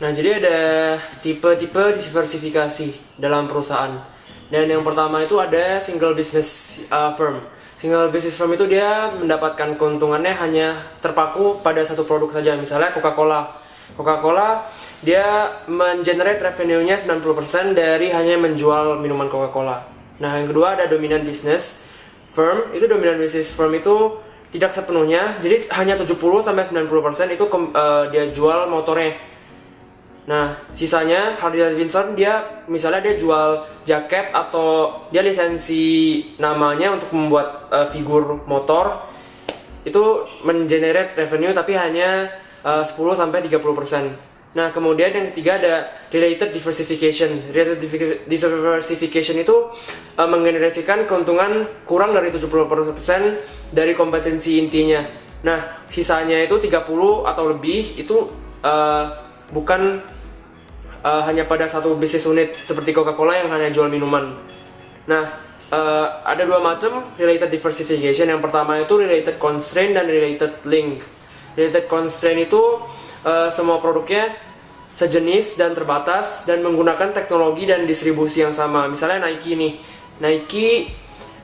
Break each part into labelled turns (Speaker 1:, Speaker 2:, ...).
Speaker 1: Nah, jadi ada tipe-tipe diversifikasi dalam perusahaan. Dan yang pertama itu ada single business firm. Single business firm itu dia mendapatkan keuntungannya hanya terpaku pada satu produk saja. Misalnya Coca-Cola. Coca-Cola dia mengenerate revenue-nya 90% dari hanya menjual minuman Coca-Cola. Nah, yang kedua ada dominant business firm. Itu dominant business firm itu tidak sepenuhnya, jadi hanya 70-90% itu dia jual motornya. Nah, sisanya Harley Davidson dia misalnya dia jual jaket atau dia lisensi namanya untuk membuat figur motor, itu mengenerate revenue tapi hanya 10-30%. Nah, kemudian yang ketiga ada related diversification. Related diversification itu menggenerasikan keuntungan kurang dari 70% dari kompetensi intinya. Nah, sisanya itu 30 atau lebih itu bukan hanya pada satu bisnis unit seperti Coca-Cola yang hanya jual minuman. Nah, ada dua macam related diversification. Yang pertama itu related constraint dan related link. Related constraint itu semua produknya sejenis dan terbatas dan menggunakan teknologi dan distribusi yang sama. Misalnya Nike nih,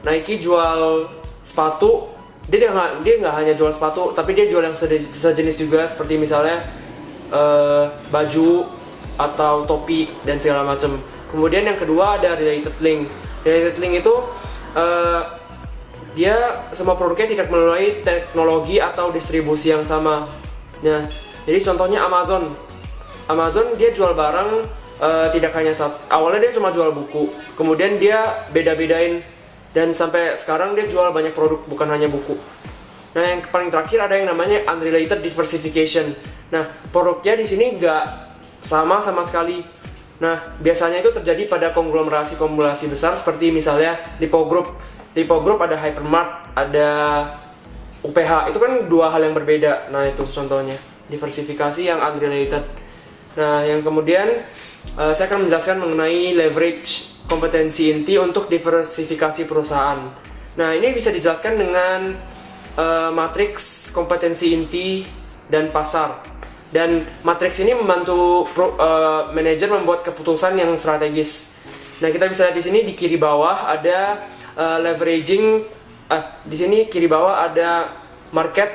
Speaker 1: Nike jual sepatu, dia nggak hanya jual sepatu, tapi dia jual yang sejenis juga seperti misalnya baju atau topi dan segala macam. Kemudian yang kedua ada related link. Related link itu dia semua produknya tidak melalui teknologi atau distribusi yang sama. Nah, jadi contohnya Amazon. Amazon dia jual barang tidak hanya awalnya dia cuma jual buku, kemudian dia beda-bedain dan sampai sekarang dia jual banyak produk bukan hanya buku. Nah, yang paling terakhir ada yang namanya unrelated diversification. Nah, produknya di sini nggak sama sekali. Nah, biasanya itu terjadi pada konglomerasi besar seperti misalnya Lipo Group. Lipo Group ada Hypermart, ada UPH. Itu kan dua hal yang berbeda. Nah, itu contohnya diversifikasi yang unrelated. Nah, yang kemudian saya akan menjelaskan mengenai leverage kompetensi inti untuk diversifikasi perusahaan. Nah, ini bisa dijelaskan dengan matriks kompetensi inti dan pasar. Dan matriks ini membantu manajer membuat keputusan yang strategis. Nah, kita bisa lihat di sini di kiri bawah ada leveraging. Di sini kiri bawah ada market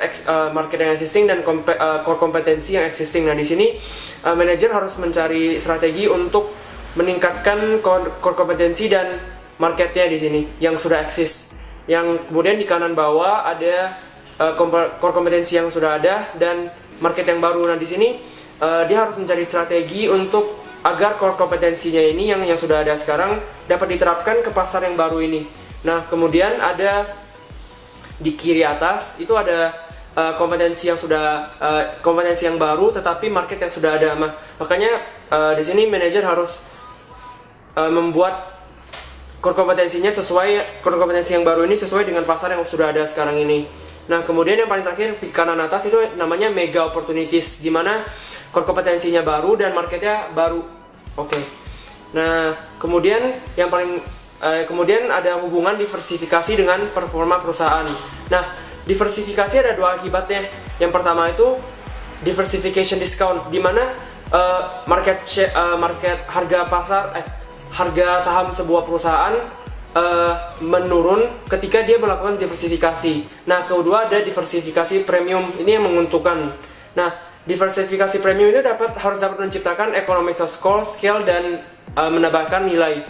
Speaker 1: yang existing dan core kompetensi yang existing. Nah, di sini manajer harus mencari strategi untuk meningkatkan core kompetensi dan marketnya di sini yang sudah eksis. Yang kemudian di kanan bawah ada core kompetensi yang sudah ada dan market yang baru. Nah, di sini dia harus mencari strategi untuk agar core kompetensinya ini yang sudah ada sekarang dapat diterapkan ke pasar yang baru ini. Nah, kemudian ada di kiri atas itu ada kompetensi yang baru tetapi market yang sudah ada. Makanya di sini manajer harus membuat core kompetensi yang baru ini sesuai dengan pasar yang sudah ada sekarang ini. Nah, kemudian yang paling terakhir di kanan atas itu namanya mega opportunities, di mana core kompetensinya baru dan marketnya baru. Oke. Nah, kemudian kemudian ada hubungan diversifikasi dengan performa perusahaan. Nah, diversifikasi ada dua akibatnya. Yang pertama itu diversification discount, di mana harga saham sebuah perusahaan menurun ketika dia melakukan diversifikasi. Nah, kedua ada diversifikasi premium, ini yang menguntungkan. Nah, diversifikasi premium itu harus dapat menciptakan economies of scale dan menambahkan nilai.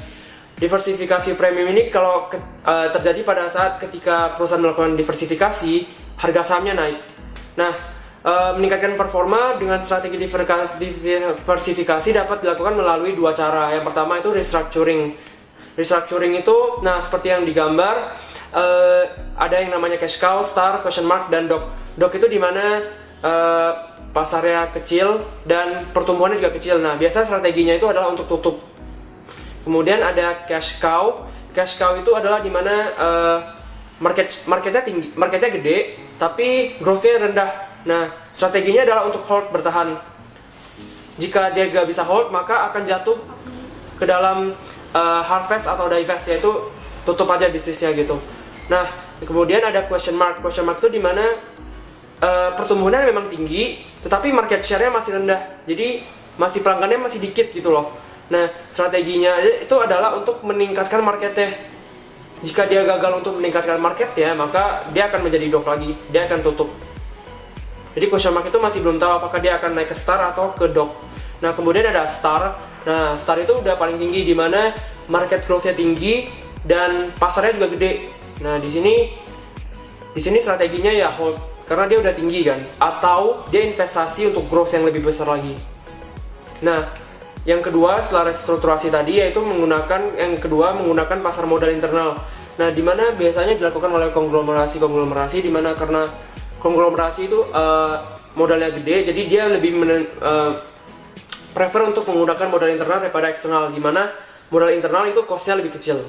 Speaker 1: Diversifikasi premium ini kalau terjadi pada saat ketika perusahaan melakukan diversifikasi, harga sahamnya naik. Nah, meningkatkan performa dengan strategi diversifikasi dapat dilakukan melalui dua cara. Yang pertama itu restructuring. Restructuring itu, nah seperti yang digambar, ada yang namanya cash cow, star, question mark, dan dog. Dog itu dimana pasarnya kecil dan pertumbuhannya juga kecil. Nah, biasa strateginya itu adalah untuk tutup. Kemudian ada cash cow. Cash cow itu adalah dimana marketnya tinggi, marketnya gede, tapi growth-nya rendah. Nah, strateginya adalah untuk hold, bertahan. Jika dia gak bisa hold, maka akan jatuh ke dalam harvest atau divest, yaitu tutup aja bisnisnya gitu. Nah, kemudian ada question mark. Question mark itu dimana pertumbuhannya memang tinggi, tetapi market share-nya masih rendah. Jadi masih pelanggannya masih dikit gitu loh. Nah, strateginya itu adalah untuk meningkatkan marketnya. Jika dia gagal untuk meningkatkan marketnya, maka dia akan menjadi dock lagi, dia akan tutup. Jadi question mark itu masih belum tahu apakah dia akan naik ke star atau ke dock. Nah, kemudian ada star. Nah, star itu udah paling tinggi, di mana market growth-nya tinggi dan pasarnya juga gede. Nah, di sini strateginya ya hold karena dia udah tinggi kan, atau dia investasi untuk growth yang lebih besar lagi. Nah, yang kedua setelah restrukturasi tadi yaitu menggunakan pasar modal internal. Nah, di mana biasanya dilakukan oleh konglomerasi di mana karena konglomerasi itu modalnya gede, jadi dia lebih prefer untuk menggunakan modal internal daripada eksternal, di mana modal internal itu cost-nya lebih kecil.